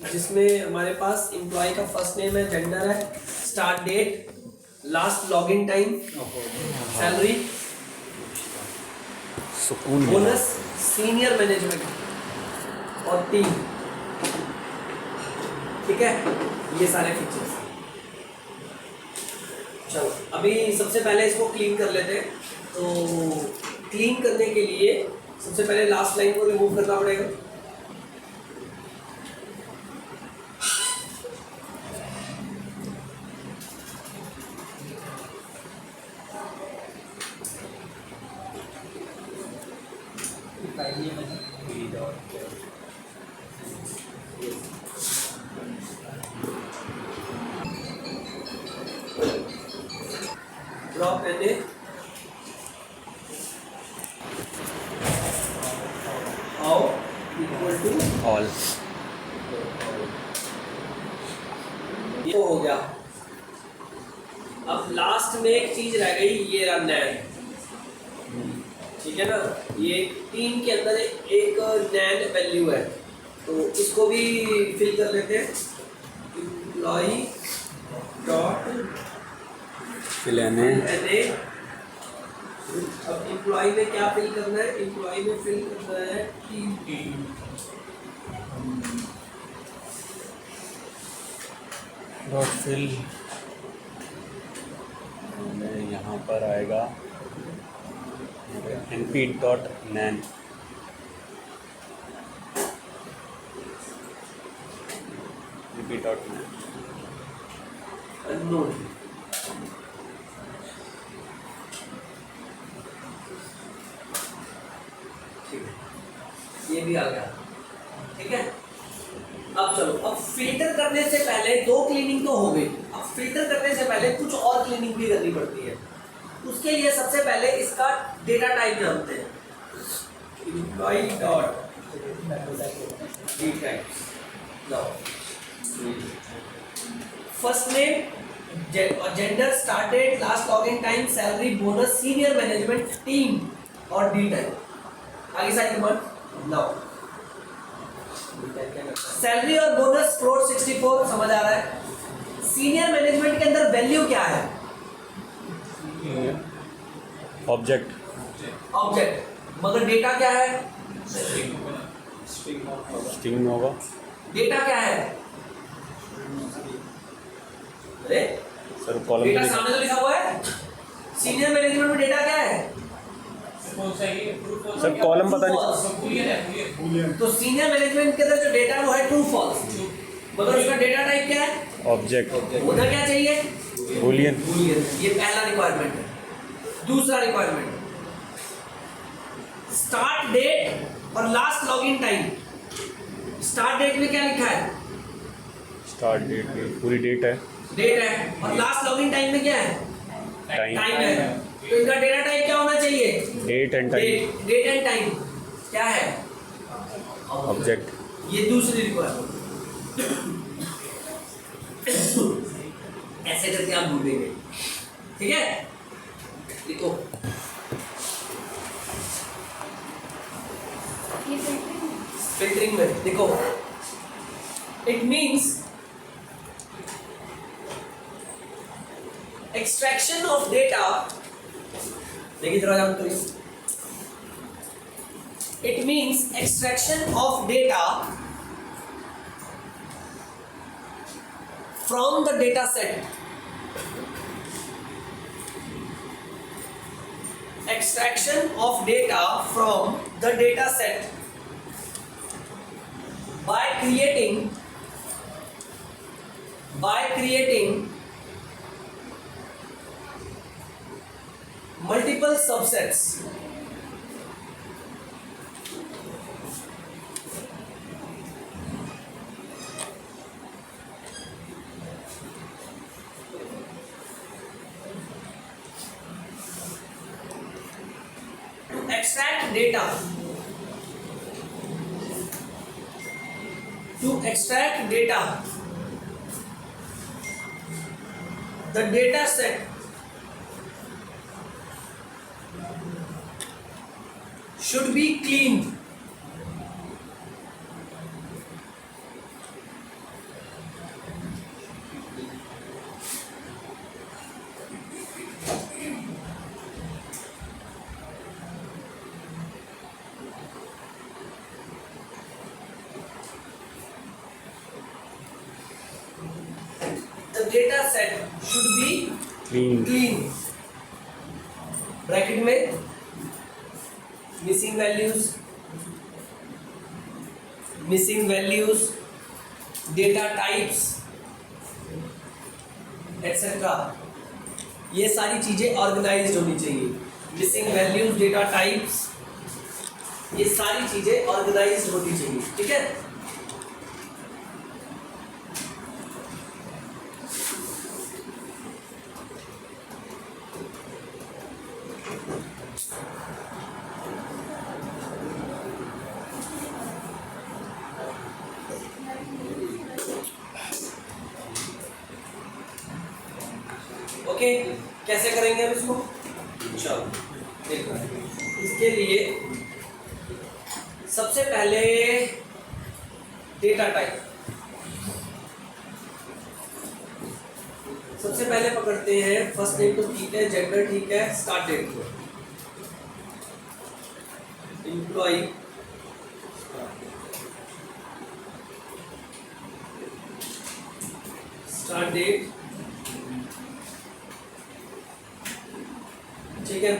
जिसमें हमारे पास एम्प्लॉय का फर्स्ट नेम है, जेंडर है, start date, last login time, salary, सुकून बोनस, सीनियर मैनेजमेंट और टीम। ठीक है, ये सारे फीचर्स। चलो अभी सबसे पहले इसको क्लीन कर लेते हैं। तो क्लीन करने के लिए सबसे पहले लास्ट लाइन को रिमूव करना पड़ेगा। ड्रॉप एन आओ इक्वल टू ऑल। ये हो गया। अब लास्ट में एक चीज रह गई, ये रहा नैन। ठीक है ना, ये टीम के अंदर एक नैन वैल्यू है, तो इसको भी फिल कर लेते हैं। Employee dot fill N A. अब एम्प्लॉई में क्या फिल करना है? एम्प्लॉई में फिल करना है टीम। डॉट फिल यहाँ पर आएगा np डॉट नैन। np डॉट नैन अननोन। ठीक है, ये भी आ गया। ठीक है, अब चलो, अब फिल्टर करने से पहले दो क्लीनिंग तो हो गई। अब फिल्टर करने से पहले कुछ और क्लीनिंग भी करनी पड़ती है। उसके लिए सबसे पहले इसका डेटा टाइप जानते हैं। Employee dot first name, gender, start date, last login time, salary, bonus, senior management, team और डी टाइप। आगे साइड कमांड नाउ। सैलरी और बोनस फ्लोट 64 समझ आ रहा है। सीनियर मैनेजमेंट के अंदर वैल्यू क्या है? ऑब्जेक्ट। ऑब्जेक्ट, मगर डेटा क्या है? स्ट्रिंग में होगा। डेटा क्या है? अरे सर कॉलम डेटा सामने तो लिखा हुआ है। सीनियर मैनेजमेंट में डेटा क्या है? सर कॉलम पता नहीं। तो सीनियर मैनेजमेंट के अंदर जो डेटा है वो है ट्रू फॉल्स, मगर उसका डेटा टाइप क्या है? ऑब्जेक्ट। उधर क्या चाहिए? बूलियन। बूलियन। ये पहला रिक्वायरमेंट है। दूसरा रिक्वायरमेंट, स्टार्ट डेट और last login time. Start date में क्या लिखा है? स्टार्ट डेट में पूरी डेट है। डेट है। और लास्ट लॉगिन टाइम में क्या है? टाइम है। तो इनका डेटा टाइप क्या होना चाहिए? Date and time. Date and time क्या है? ऑब्जेक्ट। ये दूसरी रिक्वायरमेंट। ऐसे करके आप ढूंढेंगे। ठीक है, देखो फिल्टरिंग में देखो, it means extraction of data. देखिए जरा जान तो, it means extraction of data from the data set. Extraction of data from the data set by creating multiple subsets. To extract data, the data set should be cleaned data set should be clean clean. Bracket में missing values, data types, etc. ये सारी चीजें organised होनी चाहिए. Missing values, data types, ये सारी चीजें organised होनी चाहिए. ठीक है. ओके, कैसे करेंगे हम इसको? चलो देखो, इसके लिए सबसे पहले डेटा टाइप सबसे पहले पकड़ते हैं. फर्स्ट नेम तो ठीक है, जेंडर ठीक है, स्टार्ट डेट को एम्प्लॉय, स्टार्ट डेट. ठीक है.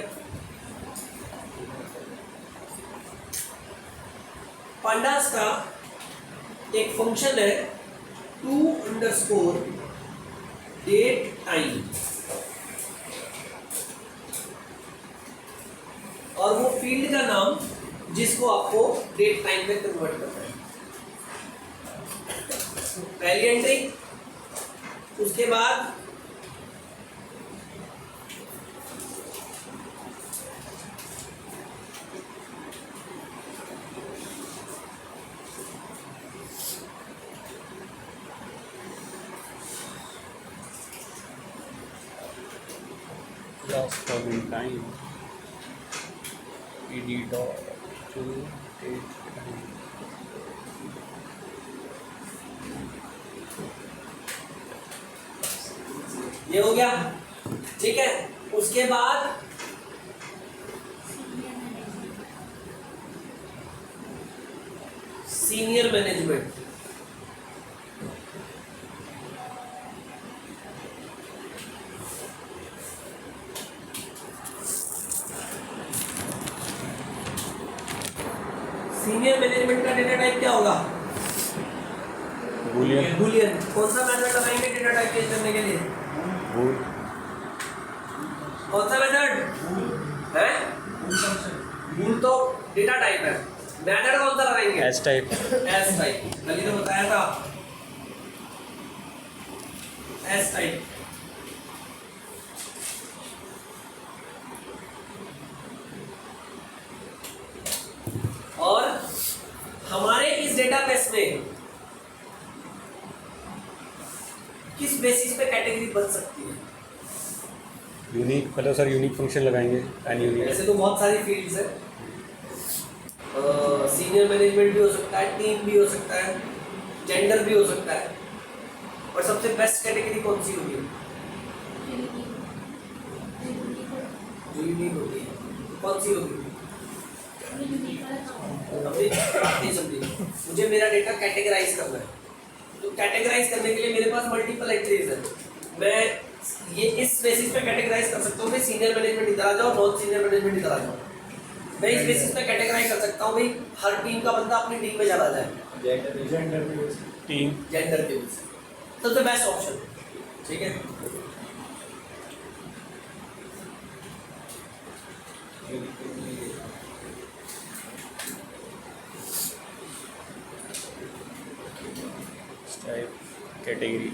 पांडास का एक फंक्शन है to_date time, और वो फील्ड का नाम जिसको आपको डेट टाइम में कन्वर्ट करना है. पहली एंट्री. उसके बाद last login time ed dot to date time. ये हो गया. ठीक है. उसके बाद सीनियर मैनेजमेंट. सीनियर मैनेजमेंट का डेटा टाइप क्या होगा? Boolean Boolean. कौन सा मेथड लगाएंगे डेटा टाइप चेंज करने के लिए? बूल कौन सा मेथड है? बूल तो डेटा टाइप है. मेथड कौन सा लगाएंगे? S type. S type. कल ही तो बताया था, एस टाइप. और हमारे इस डेटाबेस में किस बेसिस पे कैटेगरी बन सकती है? यूनिक, पहले सर यूनिक फंक्शन लगाएंगे. एंड यूनिक वैसे तो बहुत सारी फील्ड्स है. सीनियर मैनेजमेंट भी हो सकता है, टीम भी हो सकता है, जेंडर भी हो सकता है. और सबसे बेस्ट कैटेगरी कौन सी होगी? जो यूनिक होती है. कौन सी होगी? अभी बात नहीं समझी. मुझे मेरा डेटा कैटेगराइज करना है. तो कैटेगराइज करने के लिए मेरे पास मल्टीपल एंट्रीज है. मैं ये इस बेसिस पे कैटेगराइज कर सकता हूँ कि सीनियर मैनेजमेंट इधर आ जाओ, नॉन सीनियर मैनेजमेंट इधर आ जाओ. मैं इस बेसिस पे कैटेगराइज कर सकता हूँ भाई हर टीम का बंदा अपनी टीम में चला जाए. टीम जेंडर के बेसिस सबसे बेस्ट ऑप्शन. ठीक है. Type category.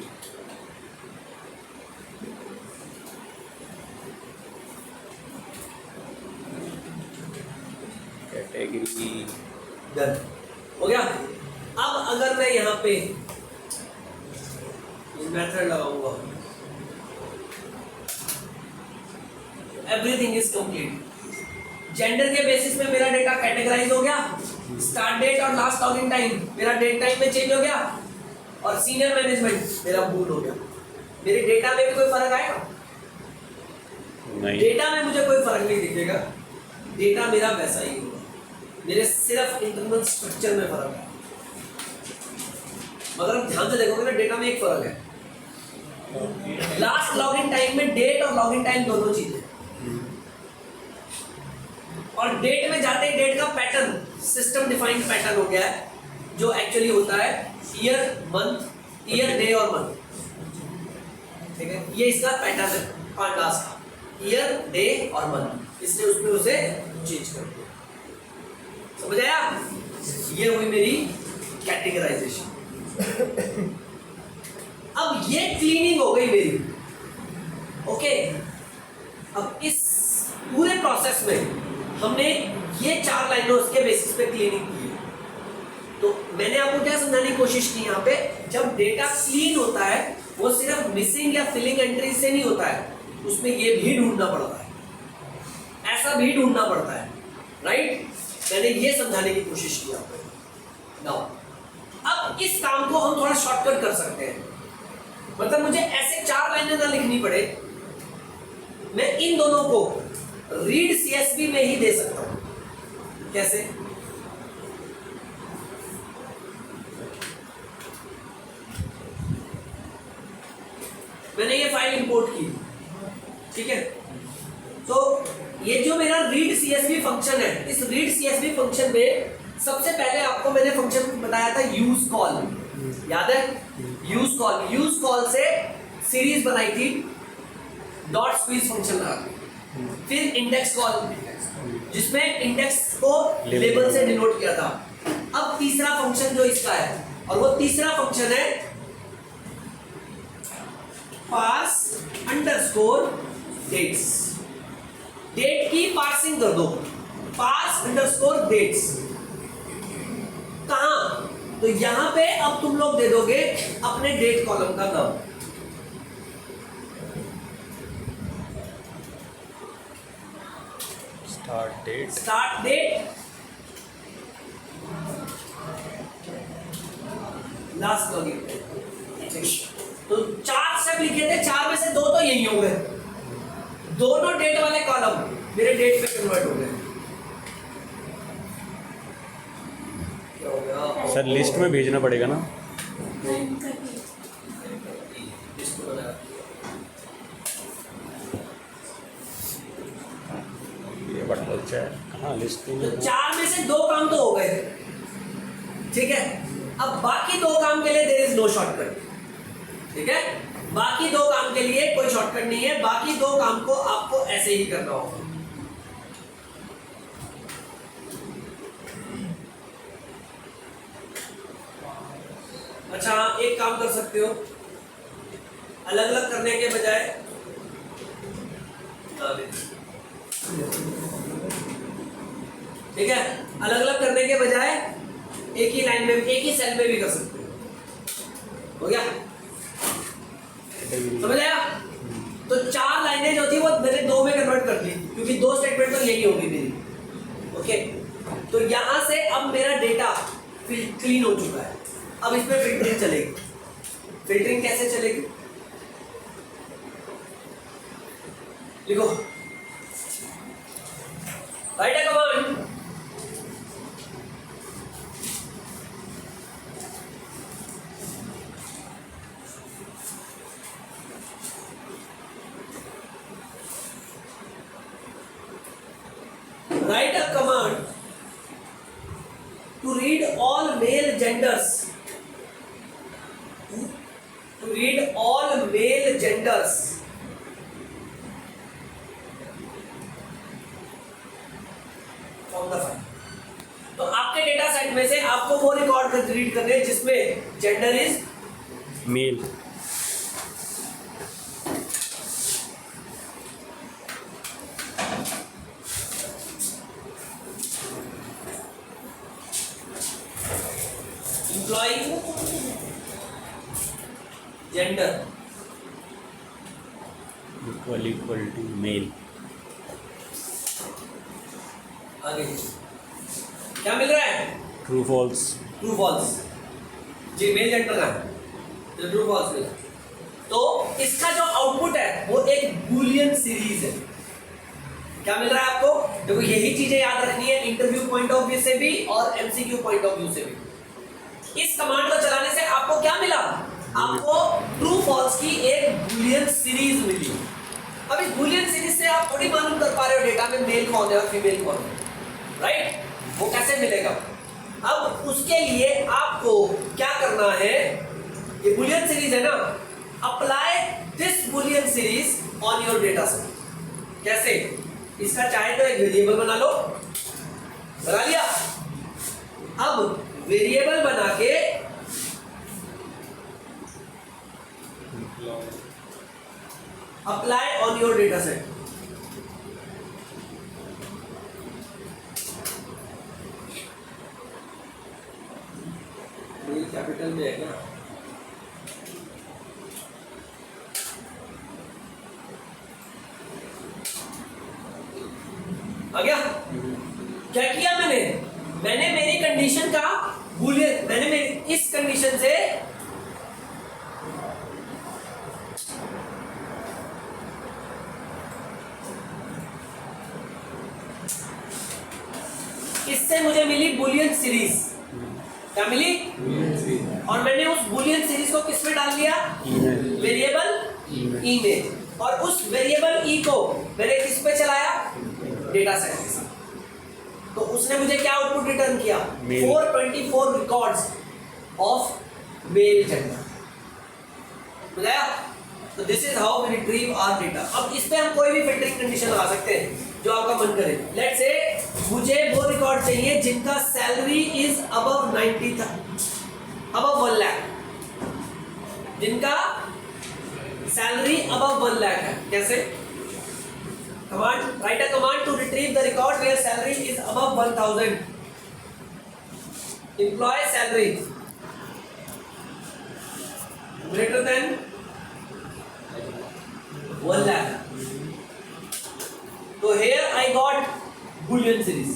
कैटेगरी डन हो गया. अब अगर मैं यहाँ पे मेथड लगाऊंगा, एवरीथिंग इज कंप्लीट. जेंडर के बेसिस पे मेरा डेटा कैटेगराइज हो गया. स्टार्ट डेट और लास्ट लॉगिन टाइम मेरा डेट टाइम में चेंज हो गया. और सीनियर मैनेजमेंट मेरा बूल हो गया. मेरे डेटा में भी कोई फर्क आएगा? नहीं. डेटा में मुझे कोई फर्क नहीं दिखेगा. डेटा मेरा वैसा ही होगा. मेरे सिर्फ इंटरनल स्ट्रक्चर में फर्क है. मगर आप ध्यान से देखोगे ना, डेटा में एक फर्क है. लास्ट लॉगिन टाइम में डेट और लॉगिन टाइम दोनों चीजें, और डेट में जाते ही डेट का पैटर्न सिस्टम डिफाइंड पैटर्न हो गया है, जो एक्चुअली होता है ईयर मंथ, ईयर डे और मंथ। ठीक है, ये इसका पैटर्न है पांडास का, ईयर डे और मंथ, इसलिए उसमें उसे चेंज कर दिया। समझ आया? ये हुई मेरी कैटेगराइजेशन। अब ये क्लीनिंग हो गई मेरी। ओके, अब इस पूरे प्रोसेस में हमने ये 4 लाइनों के बेसिस पे क्लीनिंग की है। तो मैंने आपको क्या समझाने की कोशिश की यहाँ पे, जब डेटा क्लीन होता है वो सिर्फ मिसिंग या फिलिंग एंट्री से नहीं होता है, उसमें ये भी ढूंढना पड़ता है, ऐसा भी ढूंढना पड़ता है, राइट? मैंने ये समझाने की कोशिश की आपको। नाउ अब इस काम को हम थोड़ा शॉर्टकट कर सकते हैं, मतलब मुझे ऐसे 4 लाइनें ना लिखनी पड़े, मैं इन दोनों को रीड सीएसवी में ही दे सकता हूं। कैसे? मैंने ये फाइल इंपोर्ट की, ठीक है, तो ये जो मेरा रीड सीएसवी फंक्शन है, इस रीड सीएसवी फंक्शन में सबसे पहले आपको मैंने फंक्शन बताया था यूज कॉल, याद है? यूज कॉल से सीरीज बनाई थी, डॉट स्क्वीज फंक्शन लगा, फिर इंडेक्स कॉल जिसमें इंडेक्स को लेबल से डिनोट किया था। अब तीसरा फंक्शन जो इसका है, और वो तीसरा फंक्शन है पास अंडरस्कोर डेट्स। डेट की पार्सिंग कर दो, पास अंडरस्कोर डेट्स। कहां? तो यहां पे अब तुम लोग दे दोगे अपने डेट कॉलम का नाम। Start date, last login. तो 4 स्टेप लिखे थे, 4 में से 2 तो यही हो गए, दोनों डेट वाले कॉलम मेरे डेट पे कन्वर्ट हो गए। क्या हो गया सर? लिस्ट में भेजना पड़ेगा ना? ये बड़ा अच्छा है। हाँ, लिस्ट में तो 4 में से 2 काम तो हो गए, ठीक है। अब बाकी 2 काम के लिए देयर इज नो शॉर्टकट, ठीक है। बाकी 2 काम के लिए कोई शॉर्टकट नहीं है, बाकी 2 काम को आपको ऐसे ही करना होगा। अच्छा, एक काम कर सकते हो, अलग अलग करने के बजाय ठीक है, अलग अलग करने के बजाय एक ही लाइन में, एक ही सेल में भी कर सकते हो। हो गया? समझ आया? तो 4 लाइनें जो थी वो मैंने 2 में कन्वर्ट कर दी, क्योंकि 2 स्टेटमेंट तो यही होगी मेरी। ओके, तो यहां से अब मेरा डेटा क्लीन हो चुका है। अब इसमें फिल्टरिंग चलेगी। फिल्टरिंग कैसे चलेगी? लिखो, right a command, write a command to read all male genders, to read all male genders from the file। तो आपके डेटा सेट में से आपको वो रिकॉर्ड रीड करने हैं जिसमें gender is male. employee gender equal to male. आगे क्या मिल रहा है? True false. ट्रू फॉल्स जी, मेल जेंडर का है, तो ट्रू फॉल्स मिला। तो इसका जो आउटपुट है वो एक बूलियन सीरीज है। क्या मिल रहा है आपको? देखो, यही चीजें याद रखनी है इंटरव्यू पॉइंट ऑफ व्यू से भी और एमसीक्यू पॉइंट ऑफ व्यू से भी। इस कमांड को चलाने से आपको क्या मिला? आपको ट्रू फॉल्स की एक बूलियन सीरीज मिली। अब इस बूलियन सीरीज से आप थोड़ी मालूम कर पा रहे हो डेटा में मेल कौन है और फीमेल कौन है, राइट? वो कैसे मिलेगा? अब उसके लिए आपको क्या करना है, ये बूलियन सीरीज है ना, apply this Boolean series on your data set. कैसे? इसका चाहे तो एक वेरिएबल बना लो, बना लिया। अब वेरिएबल बना के apply on your data set. Capital में है क्या? आ गया? क्या किया मैंने मेरी कंडीशन का बूलियन, मैंने मेरी इस कंडीशन से इससे मुझे मिली बूलियन सीरीज। क्या मिली? और मैंने उस बूलियन सीरीज को किस में डाल दिया? वेरिएबल ई में। और उस वेरिएबल ई को मैंने किस पे चलाया? डेटा सेट के साथ। तो उसने मुझे क्या आउटपुट रिटर्न किया? 424 रिकॉर्ड्स ऑफ मेल जेंडर। बुझाया? तो this is how we retrieve our data. अब इस पे हम कोई भी फिल्टरिंग कंडीशन लगा सकते हैं जो आपका मन करे। लेट्स से मुझे वो रिकॉर्ड चाहिए जिनका सैलरी इज अबव 1 लाख, जिनका सैलरी अबव 1 लाख है। कैसे? Command, write a command to retrieve the record where salary is above 1000। Employee salary greater than 1 lakh. तो here I got boolean series।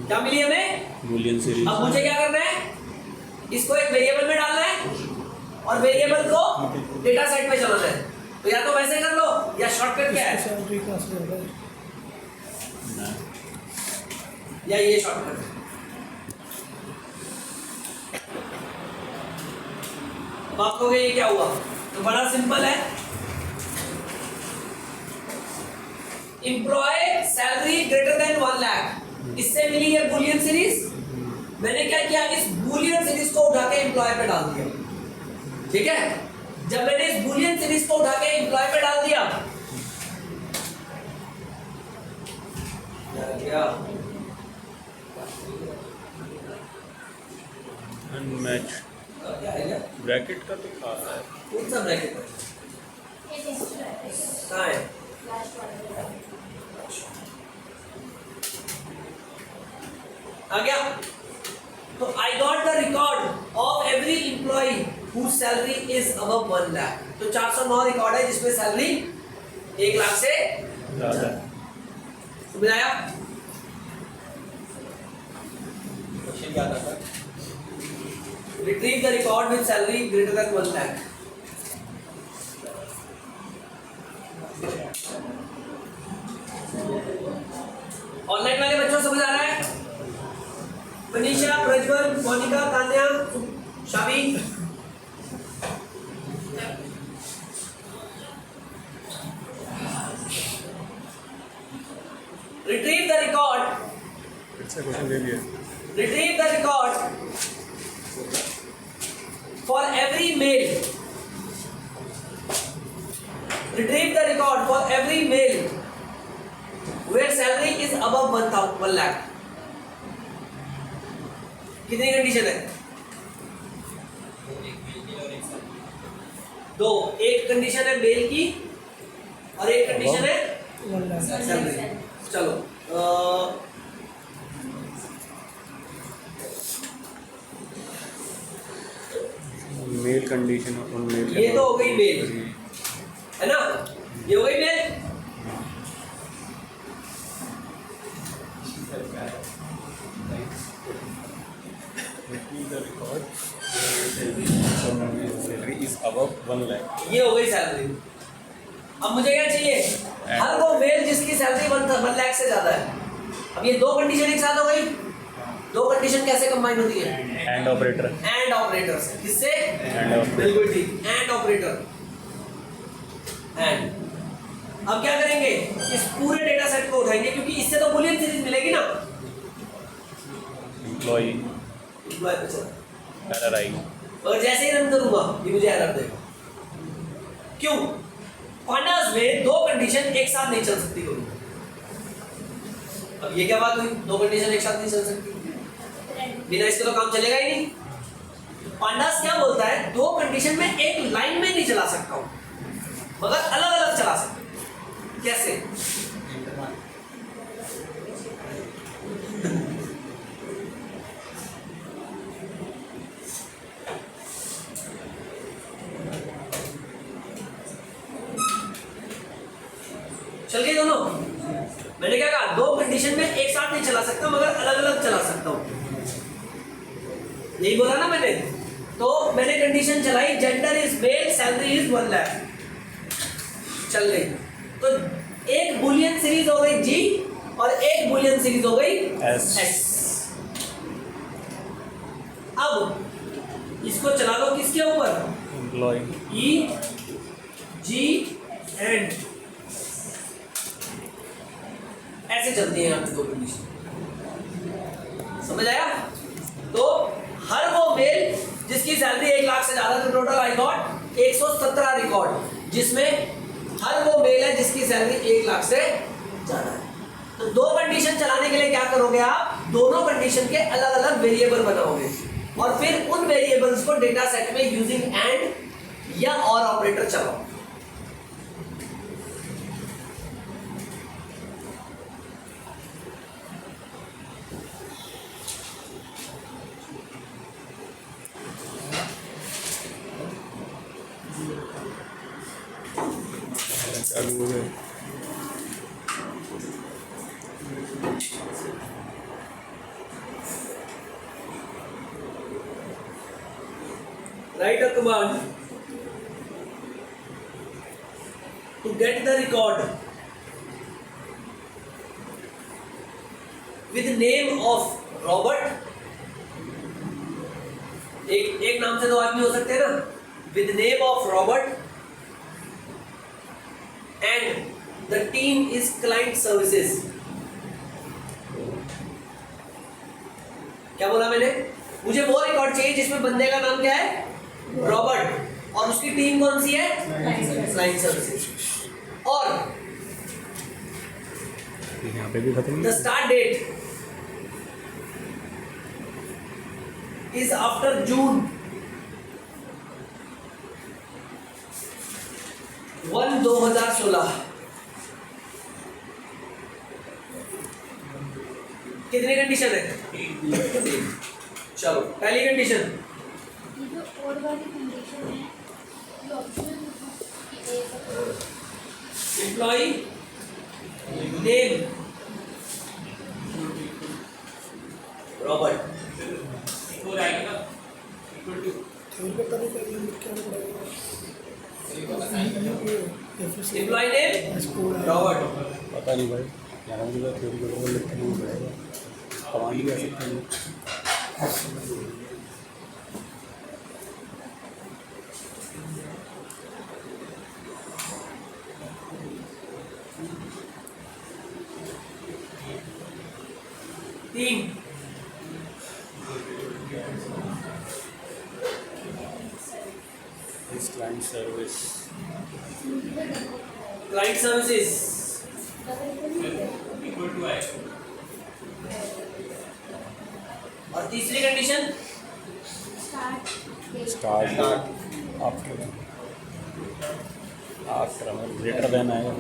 क्या मिली हमें? Boolean series. अब मुझे क्या करना है? इसको एक वेरिएबल में डालना है और वेरिएबल को डेटा सेट में चलाना है। तो या तो वैसे कर लो या शॉर्टकट क्या है? या ये शॉर्टकट है। अब आप कहोगे ये क्या हुआ? तो बड़ा सिंपल है। Employee salary greater than 1 lakh, इससे मिली है बूलियन सीरीज। मैंने क्या किया? इस बूलियन सीरीज को उठा के एम्प्लॉय पे डाल दिया। ठीक है? जब मैंने इस बूलियन सीरीज को उठा के एम्प्लॉय पे डाल दिया, क्या अनमैच क्या है? ब्रैकेट का तो खा रहा है। कौन सा ब्रैकेट है? कहाँ है? आ गया? तो I got the record of every employee whose salary is above 1 lakh. तो 409 रिकॉर्ड है जिसमें सैलरी 1 लाख से ज़्यादा। समझ आया? क्वेश्चन क्या था? Retrieve the record with salary greater than 1 lakh. Online वाले बच्चों समझ आ रहा है? Manisha, Prajwal, Monika, Tanya, Shabi, retrieve the record, अच्छा क्वेश्चन दे दिया। retrieve the record for every male, retrieve the record for every male where salary is above 1 lakh। कितनी कंडीशन है? दो। एक कंडीशन है मेल की और एक कंडीशन है सैलरी। चलो मेल कंडीशन और मेल। ये तो हो गई मेल, है ना? ये हो गई male. Salary is above 1 lakh. ये हो गई सैलरी। अब मुझे क्या चाहिए? हर वो मेल जिसकी सैलरी 1 लाख से ज्यादा है। अब ये दो कंडीशन एक साथ हो गई। दो कंडीशन कैसे कंबाइन होती है? And operator. एंड ऑपरेटर से। किससे? And operator. बिल्कुल ठीक, एंड ऑपरेटर। एंड अब क्या करेंगे, इस पूरे डेटा सेट को उठाएंगे क्योंकि इससे तो बूलियन सीरीज मिलेगी ना। एम्प्लॉय एम्प्लॉय पे चला, एरर आई। और जैसे ही रन करूंगा ये मुझे एरर देगा। क्यों? पांडास में दो कंडीशन एक साथ नहीं चल सकती कभी। अब ये क्या बात हुई, दो कंडीशन एक साथ नहीं चल सकती, बिना इसके तो काम चलेगा ही नहीं। पांडास क्या बोलता है, दो कंडीशन में एक लाइन में नहीं चला सकता हूं, मगर अलग अलग चला सकता हूं। कैसे? चल गए दोनों? मैंने क्या कहा, दो कंडीशन में एक साथ नहीं चला सकता मगर अलग अलग चला सकता हूं, यही बोला ना मैंने। तो मैंने कंडीशन चलाई, gender is mail, salary is 1 lakh, चल गई। तो एक बुलियन सीरीज हो गई जी और एक बुलियन सीरीज हो गई एस। अब इसको चला लो किसके ऊपर? एम्प्लॉय ई जी एंड, ऐसे चलती है आपकी दो कंडीशन, समझ आया? तो हर वो मेल जिसकी सैलरी 1 लाख से ज्यादा, तो टोटल आई गॉट 117 रिकॉर्ड, जिसमें हर वो मेल है जिसकी सैलरी 1 लाख से ज्यादा है। तो दो कंडीशन चलाने के लिए क्या करोगे आप, दोनों कंडीशन के अलग अलग वेरिएबल बनाओगे और फिर उन वेरिएबल्स को डेटा सेट में यूजिंग एंड या और ऑपरेटर चलाओ। चालू हो गए। Write a command to get the record with name of Robert। एक नाम से दो आदमी हो सकते हैं ना, with name of Robert and the team is client services। क्या बोला मैंने? मुझे वो रिकॉर्ड चाहिए जिसमें बंदे का नाम क्या है, रॉबर्ट, और उसकी टीम कौन सी है, क्लाइंट सर्विसेज। और यहाँ पे भी खत्म। The start date is after June 1, 2016। कितनी कंडीशन है? चलो पहली कंडीशन, ये जो और वाली कंडीशन है ये ऑप्शनल है। Employee name Robert, employee name Robert. पता नहीं भाई, यहाँ मुझे थ्योरी को लिखना नहीं पड़ेगा, कमांड भी आ सकते हैं। तीन, क्लाइंट सर्विस, क्लाइंट सर्विसेज और तीसरी condition start after, greater than आएगा।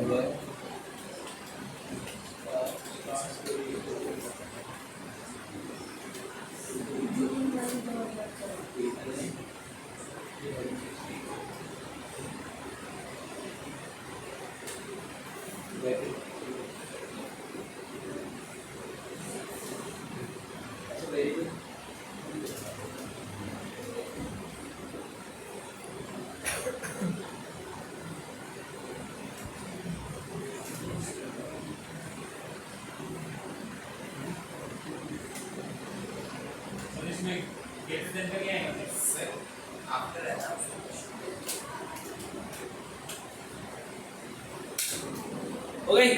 हो गई,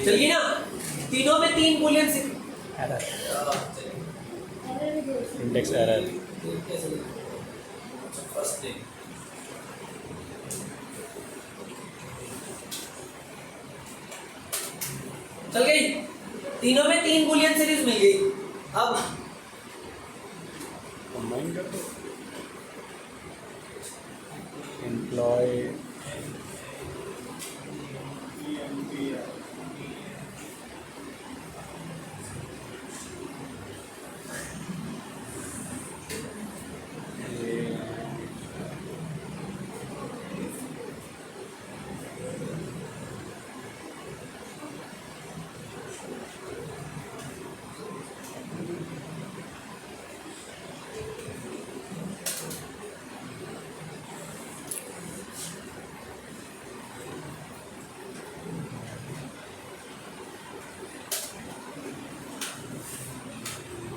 चलिए ना। तीनों में 3 बुलियन से एरर, एरर भी दे इंडेक्स एरर। फर्स्ट डे चल गई, तीनों में 3 बुलियन सीरीज मिल गई। अब कंबाइन कर दो, एम्प्लॉय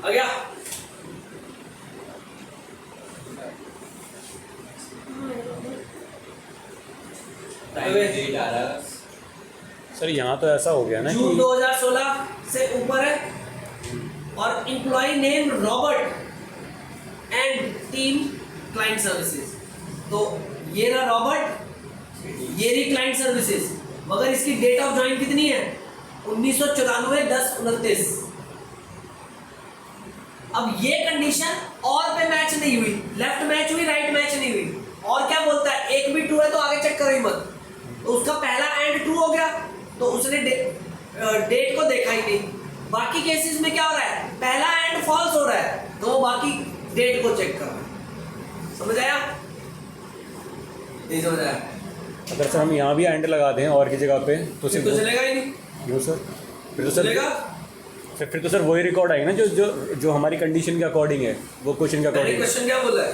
आ गया। सर यहाँ तो ऐसा हो गया ना जून कि 2016 से ऊपर है और employee name Robert and team client services. तो ये रहा रॉबर्ट, ये रही क्लाइंट सर्विसेज, मगर इसकी डेट ऑफ ज्वाइन कितनी है? 1994 10/29। अब ये कंडीशन और पे मैच नहीं हुई, लेफ्ट मैच हुई, राइट मैच नहीं हुई। और क्या बोलता है, एक भी ट्रू है तो आगे चेक करो ही मत। तो उसका पहला एंड ट्रू हो गया, तो उसने डेट को देखा ही नहीं। बाकी केसेस में क्या हो रहा है, पहला एंड फॉल्स हो रहा है, तो वो बाकी डेट को चेक कर रहा है। समझ आया? नहीं समझ आया? अगर सर हम यहाँ भी एंड लगा दें और की जगह पे तो फिर तो चलेगा ही नहीं। क्यों सर? फिर तो सर चलेगा? फिर तो सर वही रिकॉर्ड आएगा ना जो जो जो हमारी कंडीशन के अकॉर्डिंग है, वो क्वेश्चन के मैंने अकॉर्डिंग। क्वेश्चन क्या बोला है?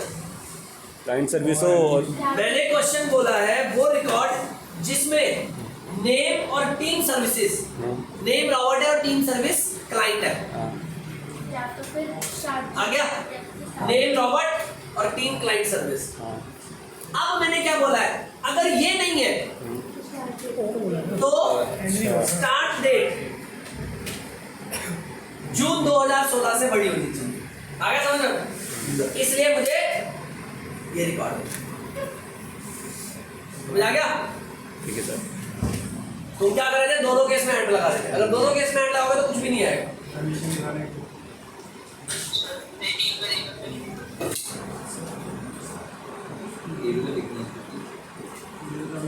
क्लाइंट सर्विस हो और मैंने क्वेश्चन बोला है वो रिकॉर्ड जिसमें नेम और टीम सर्विसेज, नेम रॉबर्ट है और टीम सर्विस क्लाइंट है। हाँ, या तो फिर स्टार्ट आ गया? नेम रॉबर्ट और टीम क्लाइंट सर्विस। हाँ, अब मैंने क्या बोला है, अगर ये नहीं है तो स्टार्ट डेट जून 2016 से बड़ी होनी चाहिए। आ गया समझ में? इसलिए मुझे ये रिकॉर्ड समझ आ गया? ठीक है सर। तुम क्या कर रहे थे, दोनों केस में एंड लगा रहे थे। अगर दोनों केस में एंड लगाओगे तो कुछ भी नहीं आएगा।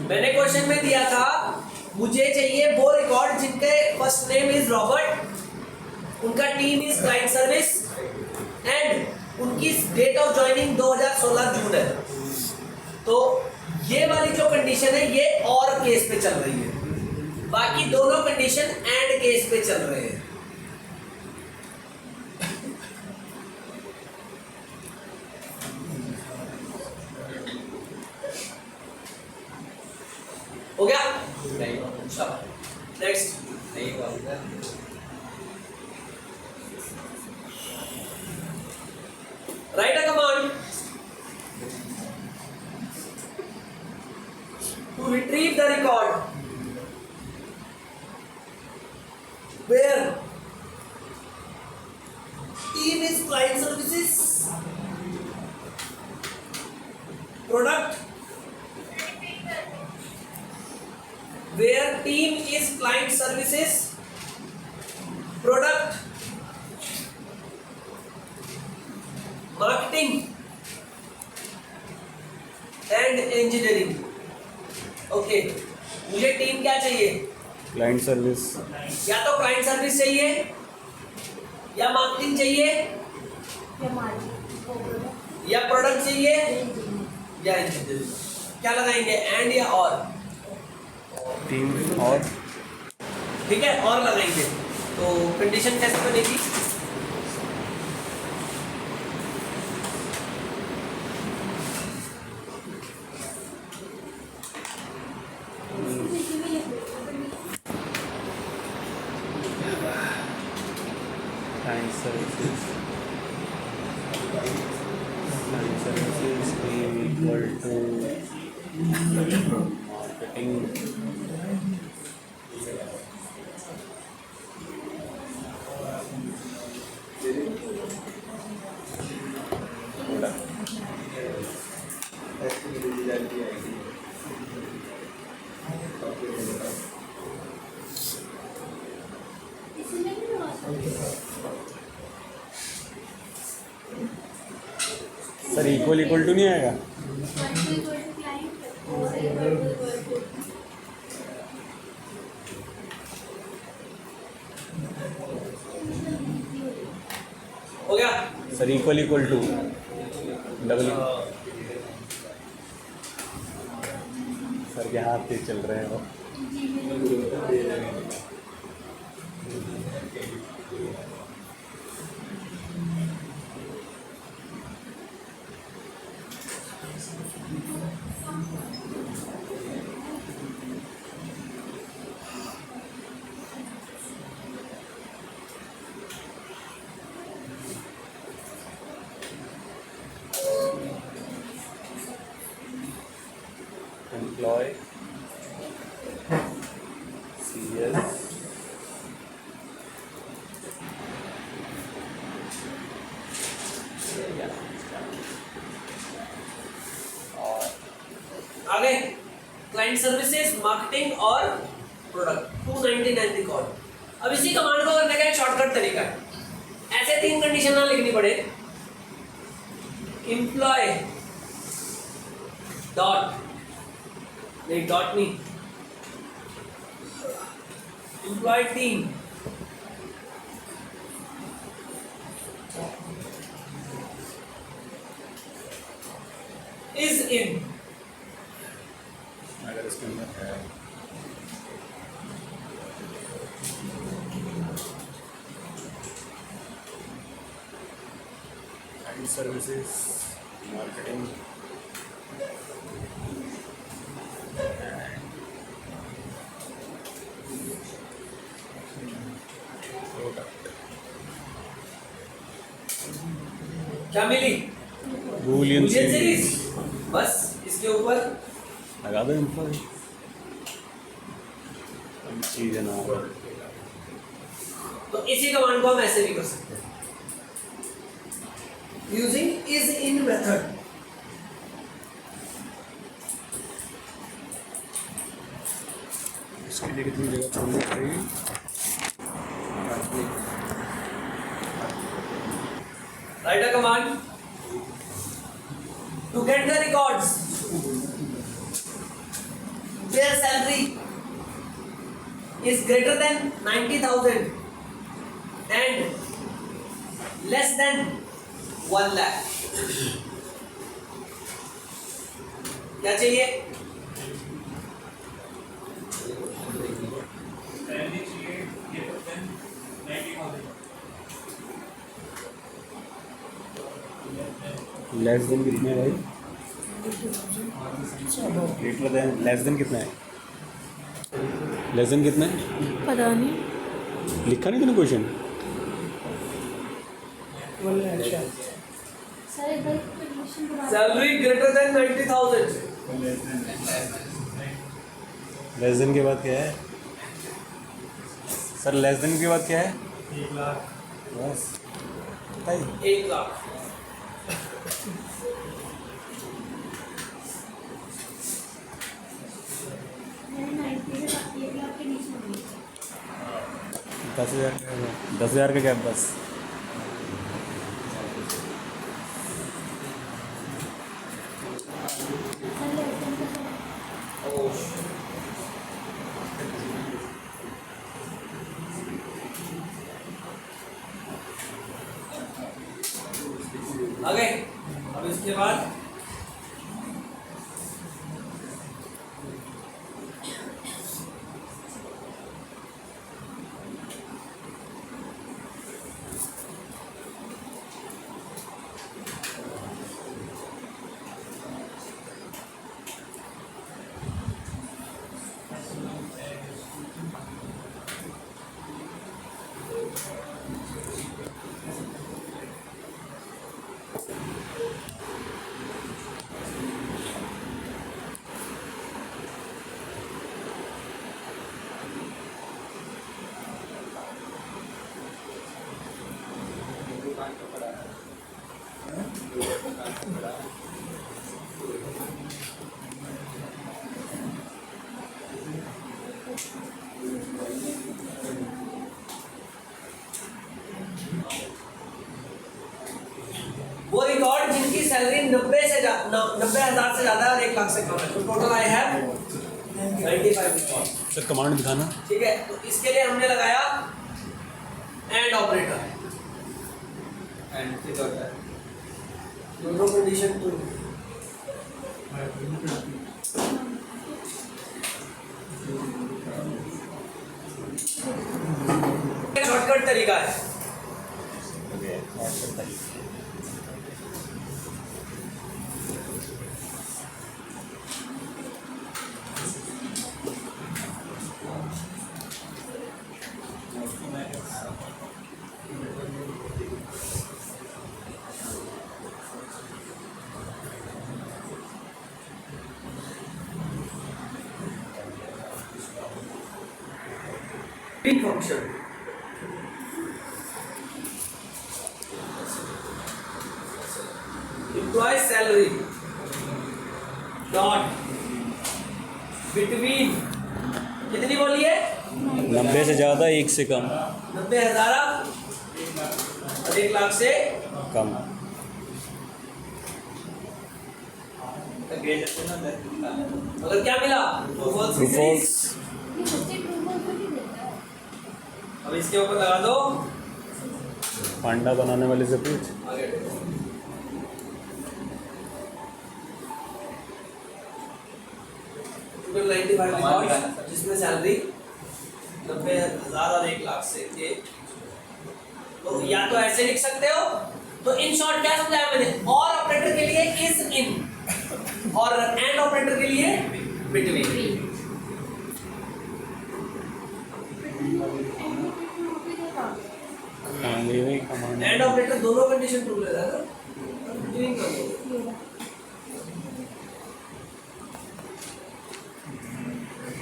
मैंने क्वेश्चन में दिया था मुझे चाहिए वो रिकॉर्ड जिनके फर्स्ट नेम इज रॉबर्ट, उनका team is client service and उनकी डेट ऑफ ज्वाइनिंग 2016 जून है। तो ये वाली जो कंडीशन है ये और केस पे चल रही है, बाकी दोनों कंडीशन एंड केस पे चल रहे हैं। हो गया? Next write a command to retrieve the record where team is client services, product where team is client services, product, marketing and engineering। Okay, मुझे टीम क्या चाहिए? क्लाइंट सर्विस, या तो क्लाइंट सर्विस चाहिए या मार्केटिंग चाहिए या मार्केट या प्रोडक्ट चाहिए या इंजीनियरिंग। क्या लगाएंगे, एंड या और? टीम और ठीक है, और लगाएंगे। तो कंडीशन कैसे बनेगी? Client service services equal to marketing इसमें भी लगा सकते सर इक्वल टू नहीं आएगा? क्लाइंट और इक्वल टू हो गया? Sir equal to double sir के हाथ तेज चल रहे हैं वो। एम्प्लॉय CS आगे क्लाइंट सर्विसेज, मार्केटिंग और प्रोडक्ट 299 रिकॉर्ड। अब इसी कमांड को करने का एक शॉर्टकट तरीका है। ऐसे 3 कंडीशन ना लिखनी पड़े। एम्प्लॉय डॉट नहीं, डॉट नहीं, एम्प्लॉय टीम इज इन। अगर इसके अंदर है सर्विसेज मार्केटिंग क्या मिली? Boolean Boolean series. बस इसके ऊपर लगा दो एम्प्लॉय चीज़ ना। तो इसी कमांड को हम ऐसे भी कर सकते हैं यूजिंग इज इन मेथड। इसके लिए कितनी जगह छोड़नी पड़ेगी? Write a command to get the records where salary is greater than 90,000 and less than 1 lakh। क्या चाहिए? लेस देन कितने है भाई? ग्रेटर देन लेस देन कितना है? लेस देन कितना है? पता नहीं। लिखा नहीं तूने क्वेश्चन? सर एक बार कंडीशन बता Salary greater than 90,000। Less than के बाद क्या है? सर लेस देन के बाद क्या है? 1 लाख। बस बताइए। 1 लाख। मैंने 90 से 1 लाख के नीचे मांगी। 10,000 का 10,000 का गैप बस। सर लेसन का आगे अब इसके बाद वो रिकॉर्ड जिनकी सैलरी 90,000 से ज्यादा और 1 लाख से कम है। तो total I have 95 record. Sir command दिखाना। ठीक है, तो इसके लिए हमने लगाया एंड ऑपरेटर। एंड कितना होता है? दोनों कंडीशन ट्रू। शॉर्टकट तरीका है। Function employee salary dot between कितनी बोली है? 90 से ज़्यादा 1 से कम 90,000 और 1 लाख से कम। अगर क्या मिला? True false. ये बच्चे ट्रू फॉल्स को नहीं देता है। अब इसके ऊपर लगा दो पांडा बनाने वाले से पूछ। आगे टोटल 95 रिकॉर्ड जिसमें सैलरी 90,000 और 1 लाख से ये। तो या तो ऐसे लिख सकते हो, तो इन शॉर्ट क्या समझाया मैंने? और ऑपरेटर के लिए इज इन और एंड ऑपरेटर के लिए बिटवीन। हाँ ये वही कमांड। एंड ऑपरेटर दोनों कंडीशन ट्रू ले रहा है ना, बिटवीन कर दो।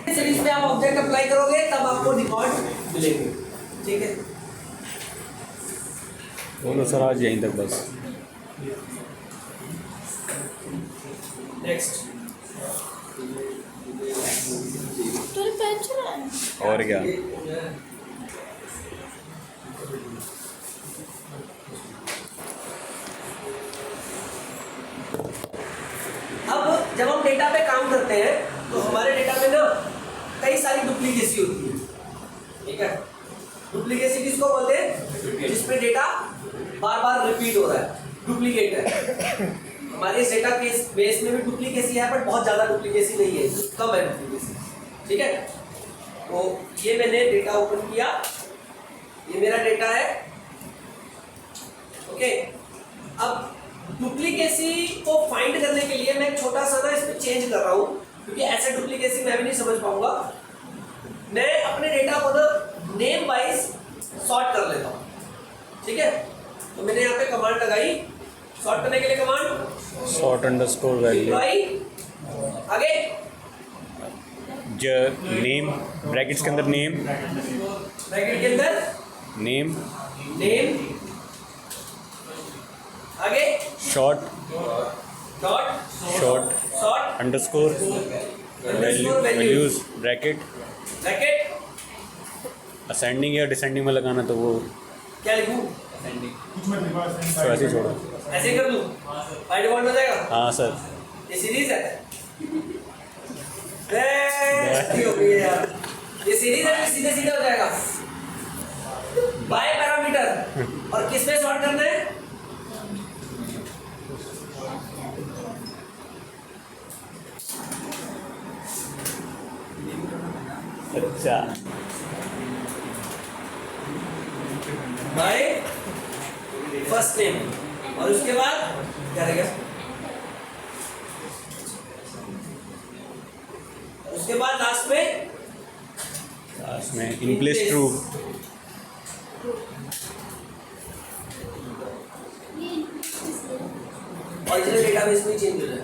सीरीज में आप ऑब्जेक्ट अप्लाई करोगे तब आपको रिकॉर्ड मिलेंगे। ठीक है, बोलो सर आज यहीं तक बस। नेक्स्ट तो पेन चला है। और क्या? अब जब हम डेटा पे काम करते हैं तो हमारे डेटा में ना कई सारी डुप्लीकेसी होती है। ठीक है, डुप्लीकेसी किसको बोलते हैं? जिसमें डेटा बार बार रिपीट हो रहा है, डुप्लीकेट है। हमारे इस डेटा केस बेस में भी डुप्लीकेसी है, बट बहुत ज़्यादा डुप्लीकेसी नहीं है, कम है डुप्लीकेसी। ठीक है, तो ये मैंने डेटा ओपन किया, ये मेरा डेटा है। ओके, अब डुप्लीकेसी को फाइंड करने के लिए मैं एक छोटा सा ना इसमें चेंज कर रहा हूँ, क्योंकि ऐसे डुप्लीकेसी मैं भी नहीं समझ पाऊंगा। मैं अपने डेटा को ना नेम वाइज सॉर्ट कर लेता हूँ। ठीक है, तो मैंने यहाँ पे कमांड लगाई सॉर्ट करने के लिए। कमांड शॉर्ट अंडरस्कोर वैल्यू आगे नेम ब्रैकेट्स के अंदर नेम, ब्रैकेट के अंदर नेम नेम, आगे short dot short sort underscore values bracket. Bracket ascending या डिसेंडिंग में लगाना तो वो क्या लिखूं? तो ऐसे ही छोड़ो। ऐसे कर लूं? बाय डिफॉल्ट हो जाएगा। हाँ सर। ये सीरीज है, बेस्ट हो गई है यार। ये सीरीज है तो सीधे सीधे हो जाएगा। बाय पैरामीटर और किस में सॉर्ट करना है? अच्छा बाय फर्स्ट नेम और उसके बाद क्या रहेगा? उसके बाद लास्ट में in place true. Original database में चेंज हो जाए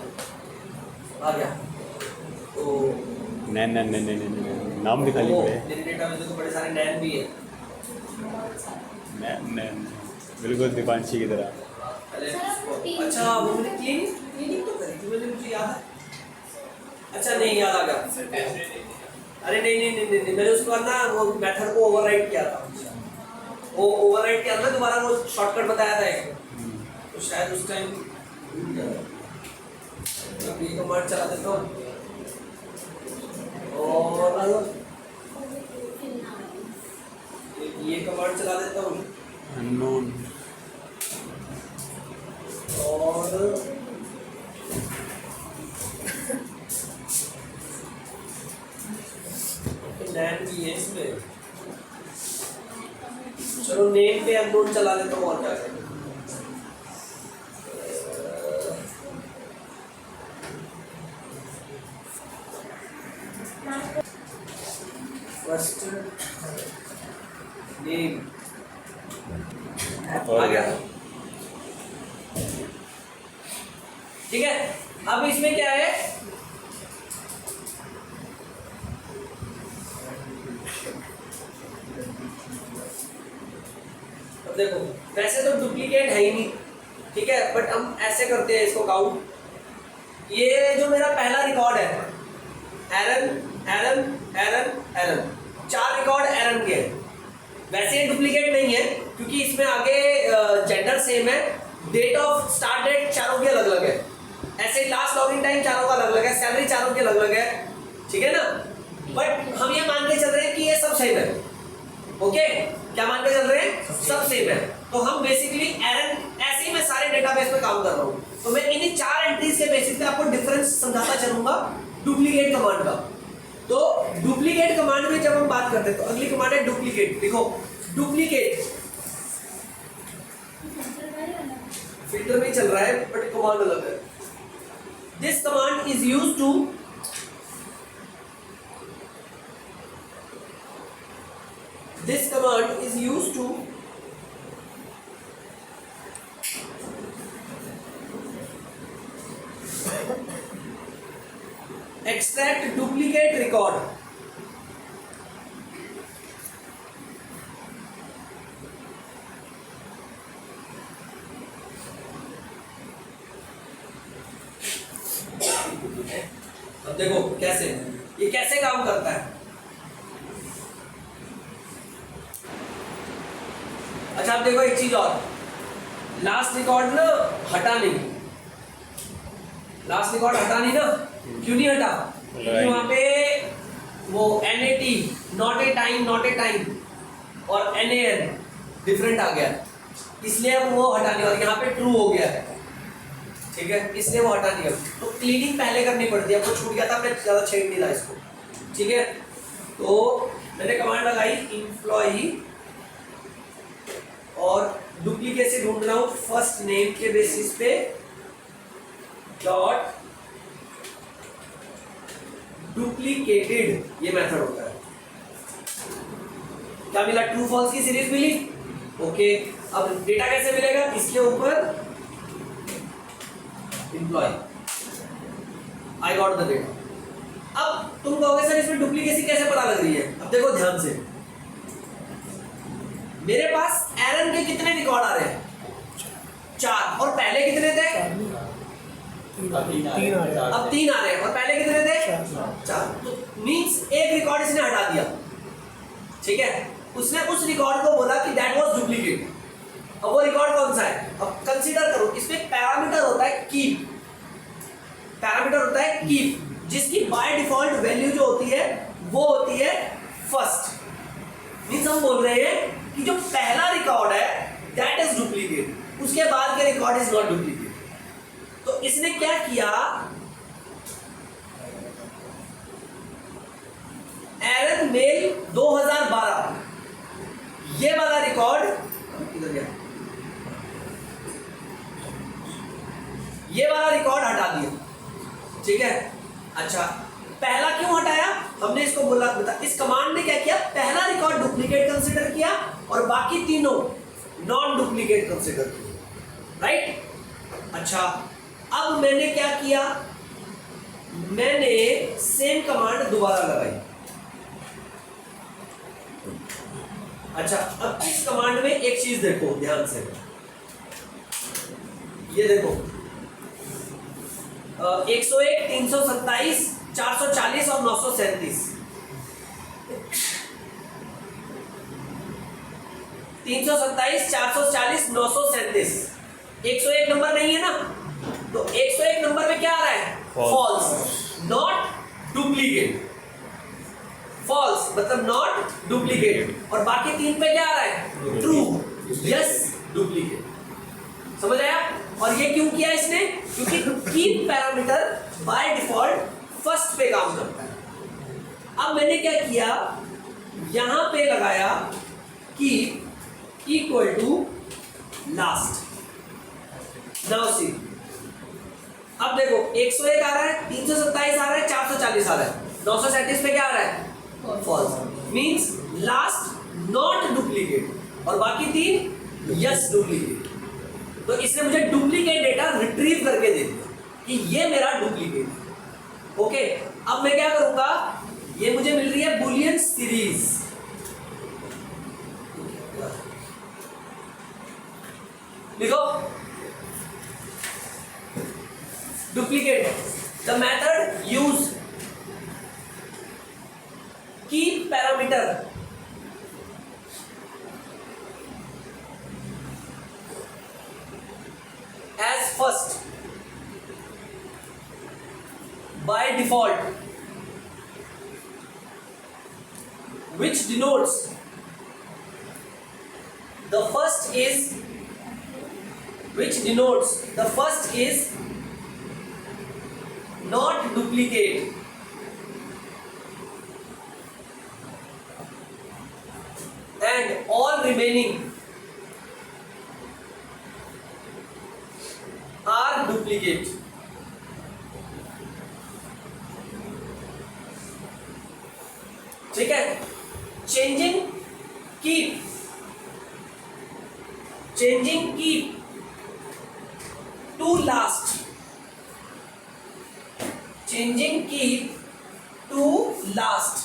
आ गया। तो नहीं नाम दिखा ली पड़े। मेरे डेटाबेस में तो बड़े सारे नैन भी है। बिल्कुल दीपांशी की तरह। पहले इसको अच्छा वो मैंने क्लीनिंग तो करी थी मैंने, मुझे याद है। अच्छा नहीं याद आ गया। अरे नहीं, मैंने उसके बाद ना वो मेथड को ओवरराइट किया था। वो ओवरराइट किया था, दोबारा वो शॉर्टकट बताया था एक, तो शायद उस टाइम ये कमांड चला देता हूँ और ये कमांड चला देता हूँ अननोन और नैन भी है इसमें। चलो नेम पे अननोन चला देता हूँ और क्या करें। फर्स्ट नेम आ गया, ठीक है। अब इसमें क्या है, अब देखो वैसे तो डुप्लीकेट है ही नहीं, ठीक है, बट हम ऐसे करते हैं इसको काउंट। ये जो मेरा पहला रिकॉर्ड है एरन एरन एरन एरन, 4 रिकॉर्ड एरन के हैं। वैसे ये डुप्लीकेट नहीं है क्योंकि इसमें आगे जेंडर सेम है, डेट ऑफ स्टार्ट डेट चारों की अलग अलग है, ऐसे लास्ट लॉगिन टाइम चारों का अलग अलग है, सैलरी चारों की अलग अलग है, ठीक है ना। बट हम ये मान के चल रहे हैं कि ये सब सेम है। ओके, क्या मान के चल रहे हैं, सब सेम है। तो हम बेसिकली एरन ऐसे ही मैं सारे डेटाबेस पे काम कर रहा हूँ, तो मैं इन्हीं 4 एंट्रीज के बेसिस पे आपको डिफरेंस समझाता चलूंगा डुप्लीकेट कमांड का। तो डुप्लीकेट कमांड में जब हम बात करते हैं तो अगली कमांड है डुप्लीकेट। देखो डुप्लीकेट फिल्टर में चल रहा है बट कमांड अलग है। This command is used to This command is used to extract duplicate record. अब देखो कैसे, ये कैसे काम करता है। अच्छा अब देखो एक चीज और, लास्ट रिकॉर्ड ना हटा नहीं, लास्ट रिकॉर्ड हटा नहीं ना, क्यों नहीं हटा, क्योंकि वहां पे वो NAT नॉट ए टाइम और NAN डिफरेंट आ गया, इसलिए अब वो हटा नहीं, और यहाँ पे ट्रू हो गया है, ठीक है, इसलिए वो हटा नहीं। तो क्लीनिंग पहले करनी पड़ती है, आपको छूट गया था, मैं ज्यादा छेड़ नहीं रहा इसको, ठीक है। तो मैंने कमांड लगाई एम्प्लॉई और डुप्लीकेसी ढूंढ रहा हूं फर्स्ट नेम के बेसिस पे, डॉट डुप्लीकेटेड, ये मेथड होता है। क्या मिला, ट्रू फॉल्स की सीरीज मिली, ओके। अब डेटा कैसे मिलेगा, इसके ऊपर employee, I got the data. अब तुम कहोगे सर इसमें डुप्लीकेसी कैसे पता लग रही है, अब देखो ध्यान से, मेरे पास एरन के कितने रिकॉर्ड आ रहे हैं, 4, और पहले कितने थे, 3 आ रहे हैं, अब 3 आ रहे हैं, और पहले कितने थे, 4। तो मींस एक रिकॉर्ड इसने हटा दिया, ठीक है, उसने उस रिकॉर्ड को बोला कि दैट वाज डुप्लीकेट। अब वो रिकॉर्ड कौन सा है, अब कंसीडर करो, इसमें पैरामीटर होता है कीप, पैरामीटर होता है कीप, जिसकी बाय डिफॉल्ट वैल्यू जो होती है वो होती है फर्स्ट। मींस हम बोल रहे हैं कि जो पहला रिकॉर्ड है दैट इज डुप्लीकेट, उसके बाद के रिकॉर्ड इज नॉट डुप्लीकेट। तो इसने क्या किया, एरन मेल 2012, ये वाला रिकॉर्ड किधर गया, ये वाला रिकॉर्ड हटा दिया, ठीक है। अच्छा पहला क्यों हटाया, हमने इसको बोला बता, इस कमांड ने क्या किया, पहला रिकॉर्ड डुप्लीकेट कंसीडर किया और बाकी तीनों नॉन डुप्लीकेट कंसीडर किए, राइट। अच्छा अब मैंने क्या किया, मैंने सेम कमांड दोबारा लगाई। अच्छा अब इस कमांड में एक चीज देखो ध्यान से, ये देखो 101, 327, 440 और 937। 327, 440, 937। 101 नंबर नहीं है ना, तो 101 नंबर में क्या आ रहा है? False, not duplicate. फॉल्स मतलब नॉट डुप्लीकेट, और बाकी 3 पे क्या आ रहा है? True, yes duplicate. समझ आया? और ये क्यों किया इसने? क्योंकि keep parameter by default first पे काम करता है। अब मैंने क्या किया, यहां पे लगाया keep equal to last. Now see, अब देखो 101 आ रहा है, 327 आ रहा है, 440 आ रहा है, 937 पे क्या आ रहा है? False. Means last not duplicate और बाकी 3 यस डुप्लीकेट। तो इसने मुझे डुप्लीकेट डेटा रिट्रीव करके दे दिया कि ये मेरा डुप्लीकेट है। ओके, अब मैं क्या करूंगा, ये मुझे मिल रही है बुलियन सीरीज। लिखो duplicate, the method use keep parameter as first by default, which denotes the first is not duplicate and all remaining are duplicate। ठीक है, changing keep to last, changing keep to last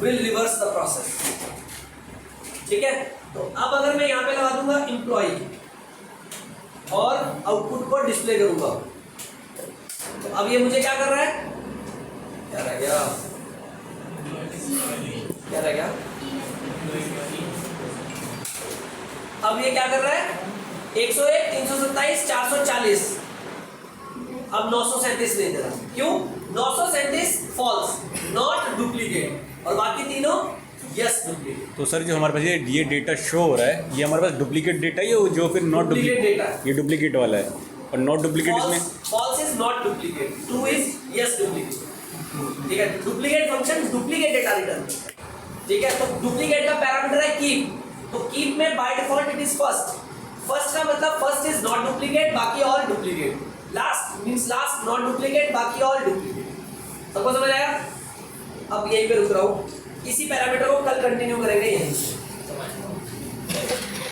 will reverse the process। ठीक है, तो अब अगर मैं यहां पे लगा दूंगा एम्प्लॉय और आउटपुट को डिस्प्ले करूंगा, तो अब ये मुझे क्या कर रहा है? क्या रह गया? अब ये क्या कर रहा है? 101, 327, 440, अब 937 नहीं दे रहा। क्यों? 937 फॉल्स, नॉट डुप्लीकेट, और बाकी तीनों यस डुप्लीकेट। तो सर जो हमारे पास ये डेटा शो हो रहा है, ये हमारे पास डुप्लीकेट डेटा है, जो फिर नॉट डुप्लीकेट डेटा है। ये डुप्लीकेट वाला है, और नॉट डुप्लीकेट इसमें false is not duplicate, true is yes duplicate. ठीक है, duplicate function duplicate data return करता है। ठीक है, तो डुप्लीकेट का पैरामीटर है कीप, तो कीप में by default it is first. First का मतलब फर्स्ट इज नॉट डुप्लीकेट, बाकी all duplicate. Last means last not duplicate, बाकी ऑल डुप्लीकेट। सबको समझ आया? अब यहीं पे रुक रहा हूं, इसी पैरामीटर को कल कंटिन्यू करेंगे यहीं से।